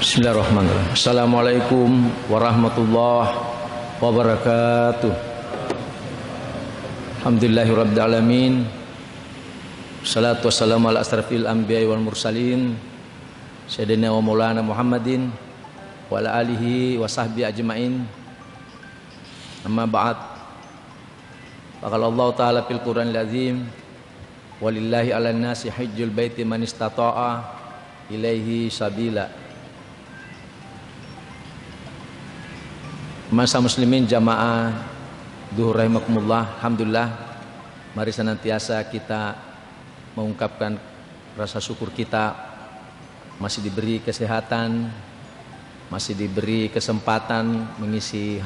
Bismillahirrahmanirrahim. Assalamualaikum warahmatullahi wabarakatuh. Alhamdulillahirabbil alamin. Salatu wassalamu ala asrafil anbiya'i wal mursalin sayyidina wa maulana Muhammadin wa ala alihi wa sahbihi ajmain. Amma ba'd. Qala Allah Ta'ala fil Qur'anil azim, walillahi 'alan nasi hajjul baiti man istata'a ilaihi sabila. Masa muslimin jamaah duhur rahimakumullah, alhamdulillah, mari senantiasa kita mengungkapkan rasa syukur kita masih diberi kesehatan, masih diberi kesempatan mengisi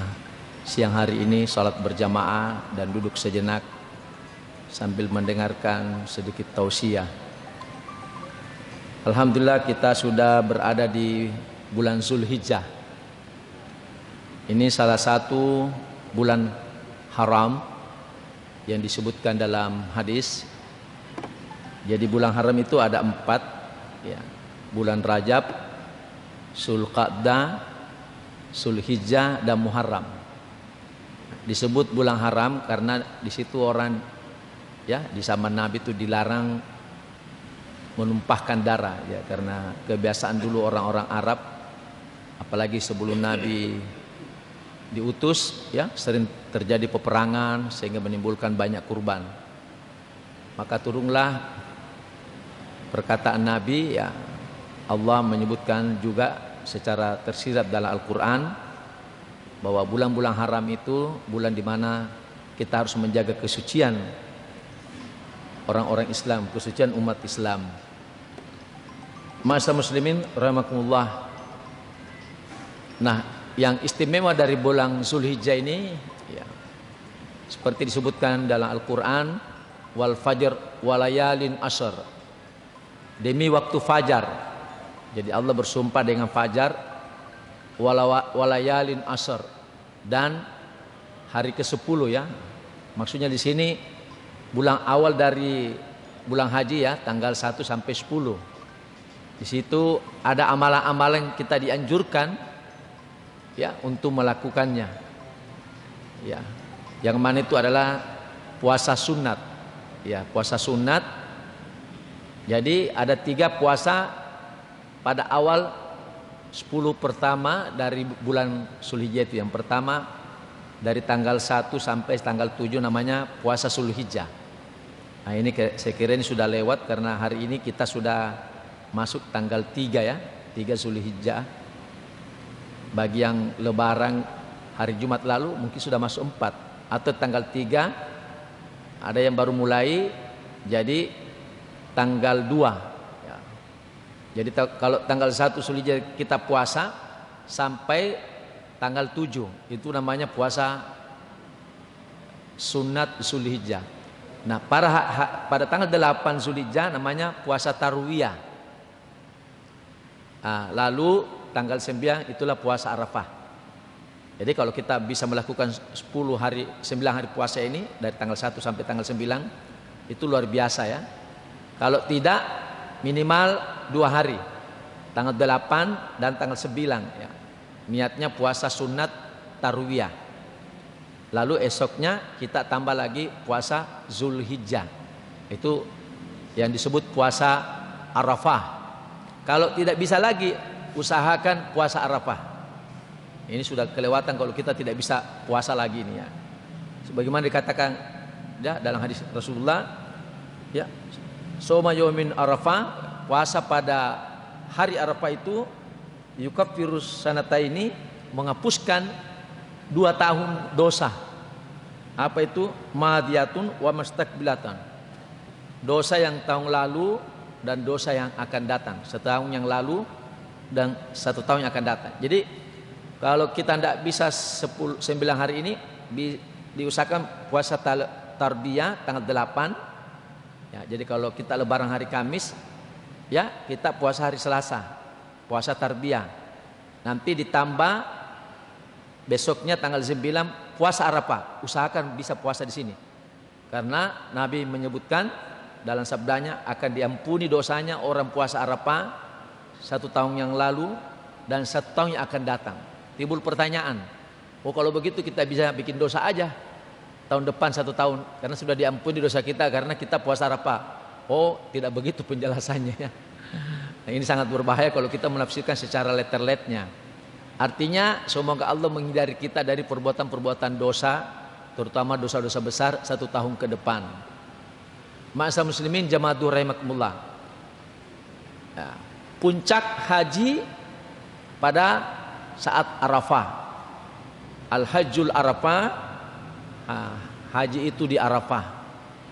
siang hari ini salat berjamaah dan duduk sejenak sambil mendengarkan sedikit tausiah. Alhamdulillah kita sudah berada di bulan Zulhijjah. Ini salah satu bulan haram yang disebutkan dalam hadis. Jadi bulan haram itu ada 4 ya. Bulan Rajab, Zulqa'dah, Zulhijjah dan Muharram. Disebut bulan haram karena di situ orang ya di zaman Nabi itu dilarang menumpahkan darah ya, karena kebiasaan dulu orang-orang Arab apalagi sebelum Nabi diutus ya sering terjadi peperangan sehingga menimbulkan banyak kurban. Maka turunlah perkataan Nabi ya, Allah menyebutkan juga secara tersirat dalam Al-Qur'an bahwa bulan-bulan haram itu bulan di mana kita harus menjaga kesucian orang-orang Islam, kesucian umat Islam. Masa muslimin rahimakumullah. Nah, yang istimewa dari bulan Zulhijjah ini ya, seperti disebutkan dalam Al-Qur'an, wal fajr walayalin ashr, demi waktu fajar. Jadi Allah bersumpah dengan fajar, walayalin ashr, dan hari ke-10 ya. Maksudnya di sini bulan awal dari bulan haji ya, tanggal 1 sampai 10. Di situ ada amalan-amalan yang kita dianjurkan ya untuk melakukannya ya, yang mana itu adalah puasa sunat ya, puasa sunat. Jadi ada 3 puasa pada awal 10 pertama dari bulan Zulhijjah itu. Yang pertama dari tanggal 1 sampai tanggal 7 namanya puasa Zulhijjah. Nah ini saya kira ini sudah lewat karena hari ini kita sudah masuk tanggal 3 ya, 3 Zulhijjah. Bagi yang lebaran hari Jumat lalu mungkin sudah masuk 4 atau tanggal 3, ada yang baru mulai jadi tanggal 2 ya. Jadi kalau tanggal 1 Zulhijjah kita puasa sampai tanggal 7 itu namanya puasa sunat Zulhijjah. Nah pada tanggal 8 Zulhijjah namanya puasa tarwiyah. Nah, lalu tanggal 9 itulah puasa Arafah. Jadi kalau kita bisa melakukan 9 hari puasa ini dari tanggal 1 sampai tanggal 9 itu luar biasa ya. Kalau tidak minimal 2 hari, tanggal 8 dan tanggal 9 ya. Niatnya puasa sunat tarwiyah. Lalu esoknya kita tambah lagi puasa Zulhijjah. Itu yang disebut puasa Arafah. Kalau tidak bisa lagi, usahakan puasa Arafah. Ini sudah kelewatan kalau kita tidak bisa puasa lagi ini ya. Sebagaimana dikatakan ya dalam hadis Rasulullah ya, soma yaumin Arafah, puasa pada hari Arafah itu yukaffirus sanataini, menghapuskan 2 tahun dosa. Apa itu? Madiyatun wa mustaqbilatan. Dosa yang tahun lalu dan dosa yang akan datang. Setahun yang lalu dan 1 tahun yang akan datang. Jadi kalau kita tidak bisa 9 hari ini diusahakan puasa tarbiyah tanggal 8 ya. Jadi kalau kita lebaran hari Kamis ya, kita puasa hari Selasa, puasa tarbiyah. Nanti ditambah besoknya tanggal 9 puasa Arafah. Usahakan bisa puasa di sini. Karena Nabi menyebutkan dalam sabdanya akan diampuni dosanya orang puasa Arafah 1 tahun yang lalu dan 1 tahun yang akan datang. Timbul pertanyaan, oh kalau begitu kita bisa bikin dosa aja tahun depan 1 tahun, karena sudah diampuni dosa kita karena kita puasa Arafah. Oh, tidak begitu penjelasannya ya. Nah, ini sangat berbahaya kalau kita menafsirkan secara letter-letternya. Artinya semoga Allah menghindari kita dari perbuatan-perbuatan dosa, terutama dosa-dosa besar 1 tahun ke depan. Ma'asyiral muslimin jamaah rahimakumullah. Ya, puncak haji pada saat Arafah. Al-Hajjul Arafah. Haji itu di Arafah.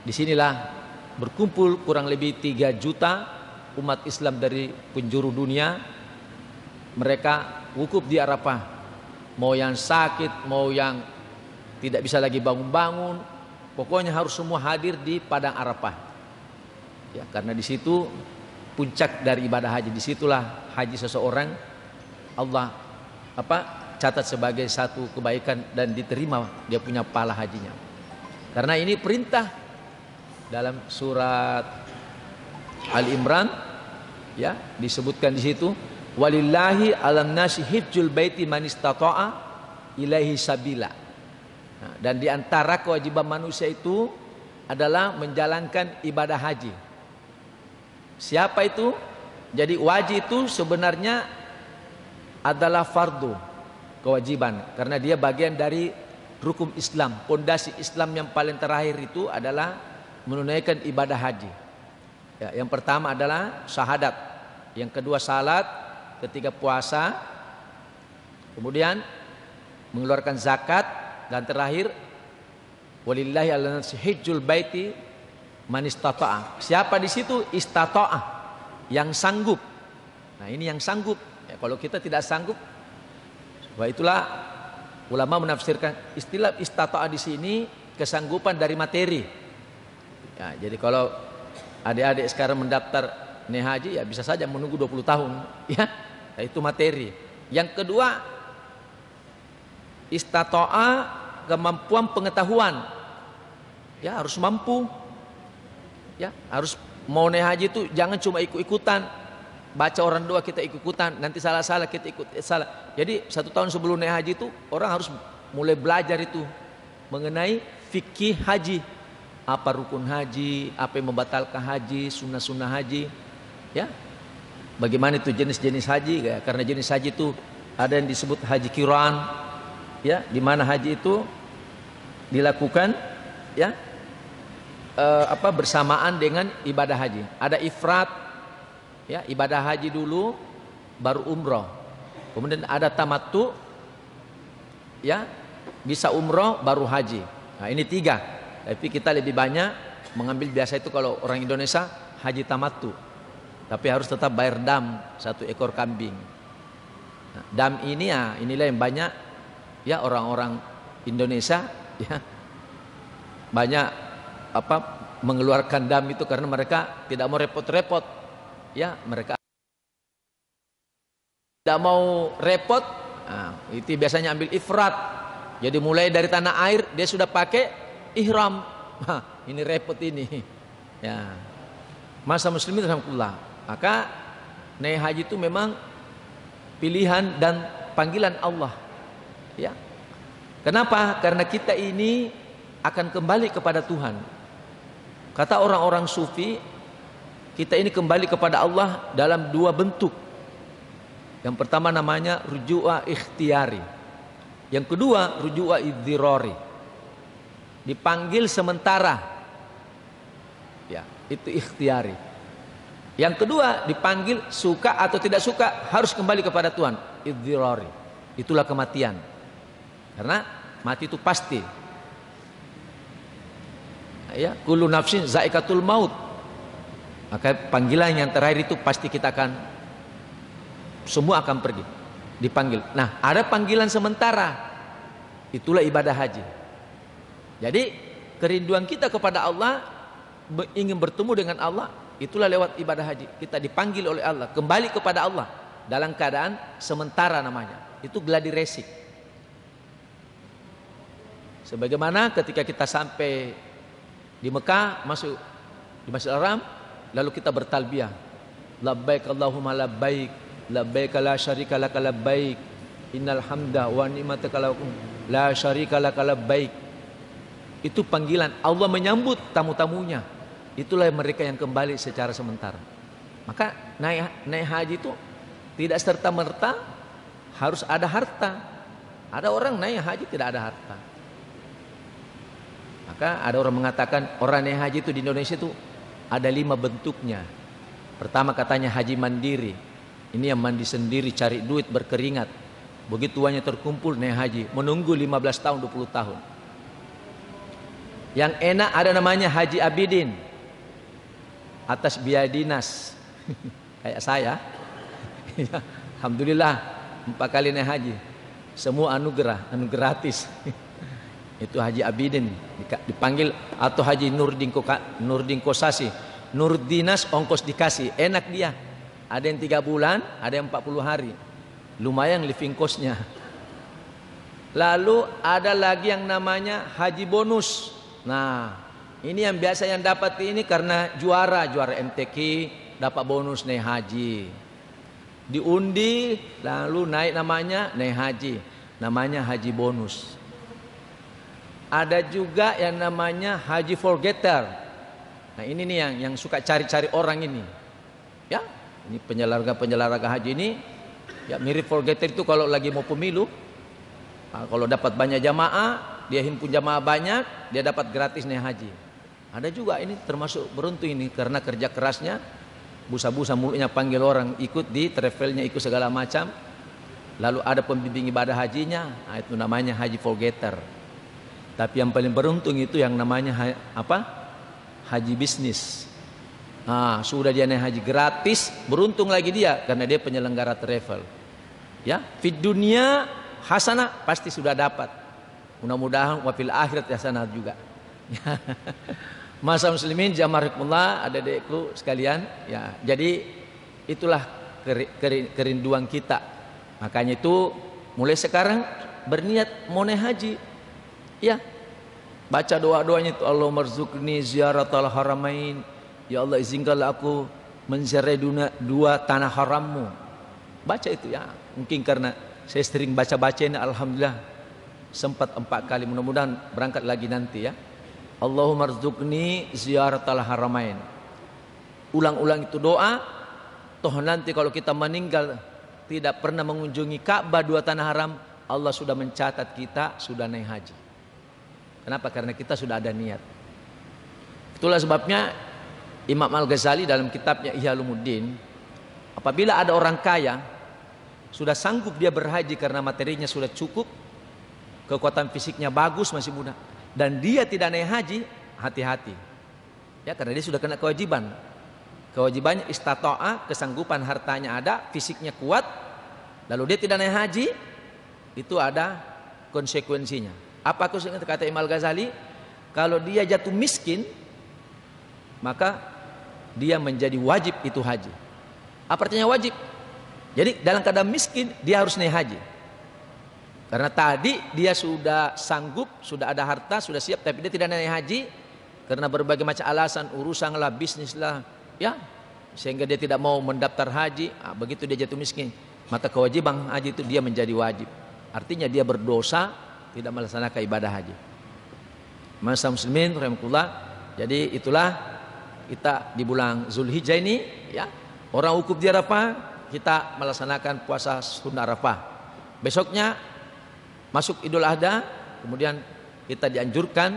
Disinilah berkumpul kurang lebih 3 juta umat Islam dari penjuru dunia. Mereka wukuf di Arafah. Mau yang sakit, mau yang tidak bisa lagi bangun-bangun, pokoknya harus semua hadir di padang Arafah. Ya, karena di situ puncak dari ibadah haji. Disitulah haji seseorang Allah catat sebagai satu kebaikan dan diterima dia punya pahala hajinya. Karena ini perintah dalam surat Al-Imran, ya, disebutkan di situ, walillahi 'alan nasi hijjul baiti man istata'a ilaihi sabila. Nah, dan di antara kewajiban manusia itu adalah menjalankan ibadah haji. Siapa itu? Jadi wajib itu sebenarnya adalah fardu, kewajiban, karena dia bagian dari rukun Islam. Pondasi Islam yang paling terakhir itu adalah menunaikan ibadah haji. Ya, yang pertama adalah syahadat, yang kedua salat, ketiga puasa, kemudian mengeluarkan zakat, dan terakhir walillahi 'alan nasi hijjul baiti man istata'a. Siapa di situ? Istata'a, yang sanggup. Nah, ini yang sanggup. Ya, kalau kita tidak sanggup, sebab itulah ulama menafsirkan istilah istata'a di sini kesanggupan dari materi. Ya, jadi kalau adik-adik sekarang mendaftar naik haji, ya bisa saja menunggu 20 tahun, ya. Nah, itu materi. Yang kedua, istata'a, kemampuan pengetahuan. Ya, harus mampu. Ya, harus mau naik haji itu jangan cuma ikut-ikutan. Baca orang doa kita ikut-ikutan, nanti salah-salah kita ikut salah. Jadi 1 tahun sebelum naik haji itu orang harus mulai belajar itu mengenai fikih haji. Apa rukun haji, apa yang membatalkan haji, sunnah-sunnah haji, ya. Bagaimana itu jenis-jenis haji, ya. Karena jenis haji itu ada yang disebut haji qiran, ya, di mana haji itu dilakukan, ya, bersamaan dengan ibadah haji. Ada ifrat, ya, ibadah haji dulu, baru umroh. Kemudian ada tamattu, ya, bisa umroh baru haji. Nah, ini 3. Tapi kita lebih banyak mengambil biasa itu kalau orang Indonesia haji tamattu. Tapi harus tetap bayar dam 1 ekor kambing. Nah, dam ini ya, inilah yang banyak, ya, orang-orang Indonesia, ya, banyak mengeluarkan dam itu karena mereka tidak mau repot-repot. Ya, mereka tidak mau repot. Nah, itu biasanya ambil ifrat. Jadi mulai dari tanah air dia sudah pakai ihram. Ini repot ini. Ya. Masa muslimin alhamdulillah. Maka naik haji itu memang pilihan dan panggilan Allah. Ya. Kenapa? Karena kita ini akan kembali kepada Tuhan. Kata orang-orang sufi, kita ini kembali kepada Allah dalam 2 bentuk. Yang pertama namanya ruju'a ikhtiyari. Yang kedua ruju'a idhirari. Dipanggil sementara, ya, itu ikhtiari. Yang kedua dipanggil suka atau tidak suka harus kembali kepada Tuhan, idhirari. Itulah kematian, karena mati itu pasti. Ya, kullu nafsin zaikatul maut. Maka panggilan yang terakhir itu pasti kita akan, semua akan pergi, dipanggil. Nah, ada panggilan sementara, itulah ibadah haji. Jadi kerinduan kita kepada Allah, ingin bertemu dengan Allah, itulah lewat ibadah haji. Kita dipanggil oleh Allah kembali kepada Allah dalam keadaan sementara namanya. Itu gladi resik. Sebagaimana ketika kita sampai di Mekah, masuk di Masjidil Haram, lalu kita bertalbiyah, labbaik Allahumma labbaik, labbaik la syarika lak labbaik innal hamda wa ni'mataka la syarika lak labbaik. Itu panggilan Allah menyambut tamu-tamunya. Itulah mereka yang kembali secara sementara. Maka naik haji itu tidak serta-merta harus ada harta. Ada orang naik haji tidak ada harta. Maka ada orang mengatakan orang naik haji itu di Indonesia itu ada 5 bentuknya. Pertama katanya haji mandiri. Ini yang mandi sendiri, cari duit, berkeringat. Begitu uangnya terkumpul naik haji, menunggu 15 tahun, 20 tahun. Yang enak ada namanya haji abidin, atas biaya dinas. Kayak saya. Alhamdulillah 4 kali naik haji. Semua anugerah, gratis. Itu haji abidin dipanggil, atau haji Nurdin Kosasi. Nurdinas ongkos dikasih, enak dia. Ada yang 3 bulan, ada yang 40 hari. Lumayan living cost-nya. Lalu ada lagi yang namanya haji bonus. Nah, ini yang biasa yang dapat ini karena juara MTQ dapat bonus naik haji. Diundi lalu naik namanya naik haji. Namanya haji bonus. Ada juga yang namanya haji forgetter. Nah, ini nih yang suka cari-cari orang ini. Ya, ini penyelenggara haji ini ya mirip forgetter itu kalau lagi mau pemilu. Nah, kalau dapat banyak jamaah, dia himpun jamaah banyak, dia dapat gratis naik haji. Ada juga ini termasuk beruntung ini karena kerja kerasnya, busa-busa mulutnya panggil orang ikut di travelnya, ikut segala macam. Lalu ada pembimbing ibadah hajinya, nah, itu namanya haji forgetter. Tapi yang paling beruntung itu yang namanya haji bisnis. Nah, sudah dia naik haji gratis, beruntung lagi dia karena dia penyelenggara travel. Ya, fid dunia hasanah pasti sudah dapat. Mudah-mudahan wafil akhirat hasanah juga. Masa muslimin jamarakumullah, adik-adikku sekalian, ya. Jadi itulah kerinduan kita. Makanya itu mulai sekarang berniat mau naik haji. Ya. Baca doa-doanya itu, Allahumma rzuqni ziyaratal haramain. Ya Allah, izinkanlah aku menziarahi 2 tanah harammu. Baca itu ya. Mungkin karena saya sering baca-baca ini, alhamdulillah sempat 4 kali. Mudah-mudahan berangkat lagi nanti ya. Allahumma rzuqni ziyaratal haramain. Ulang-ulang itu doa. Toh nanti kalau kita meninggal tidak pernah mengunjungi Ka'bah, 2 tanah haram, Allah sudah mencatat kita sudah naik haji. Kenapa? Karena kita sudah ada niat. Itulah sebabnya Imam Al-Ghazali dalam kitabnya Ihya Ulumuddin, apabila ada orang kaya sudah sanggup dia berhaji karena materinya sudah cukup, kekuatan fisiknya bagus, masih muda, dan dia tidak naik haji, hati-hati ya, karena dia sudah kena kewajiban. Kewajibannya istata'a, kesanggupan hartanya ada, fisiknya kuat, lalu dia tidak naik haji, itu ada konsekuensinya. Apa konsekuensinya? Kata Imam Al-Ghazali, kalau dia jatuh miskin, maka dia menjadi wajib itu haji. Apa artinya wajib? Jadi dalam keadaan miskin dia harus naik haji. Karena tadi dia sudah sanggup, sudah ada harta, sudah siap, tapi dia tidak naik haji karena berbagai macam alasan, urusan lah, bisnis lah, ya, sehingga dia tidak mau mendaftar haji. Nah, begitu dia jatuh miskin, maka kewajiban haji itu dia menjadi wajib. Artinya dia berdosa tidak melaksanakan ibadah haji. Masa muslimin rahimakumullah. Jadi itulah kita di bulan Zulhijjah ini ya, orang wukuf di Arafah, kita melaksanakan puasa sunnah Arafah. Besoknya masuk Idul Adha, kemudian kita dianjurkan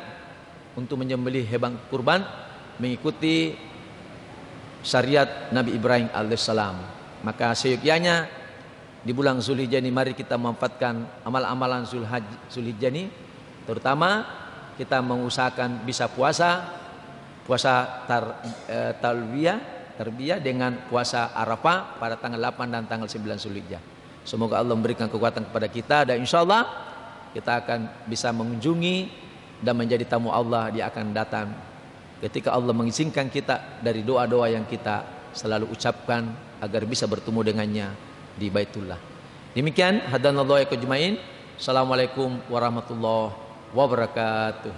untuk menyembelih hewan kurban mengikuti syariat Nabi Ibrahim alaihissalam. Maka seyogyanya di bulan Zulhijjah ini mari kita memanfaatkan amal-amalan Zulhijjah ini, terutama kita mengusahakan bisa puasa tarbiyah dengan puasa Arafah pada tanggal 8 dan tanggal 9 Zulhijjah. Semoga Allah memberikan kekuatan kepada kita dan insya Allah kita akan bisa mengunjungi dan menjadi tamu Allah di akan datang ketika Allah mengizinkan kita dari doa-doa yang kita selalu ucapkan agar bisa bertemu dengannya di Baitullah. Demikian hadanallahu iyyakum ajmain. Assalamualaikum warahmatullahi wabarakatuh.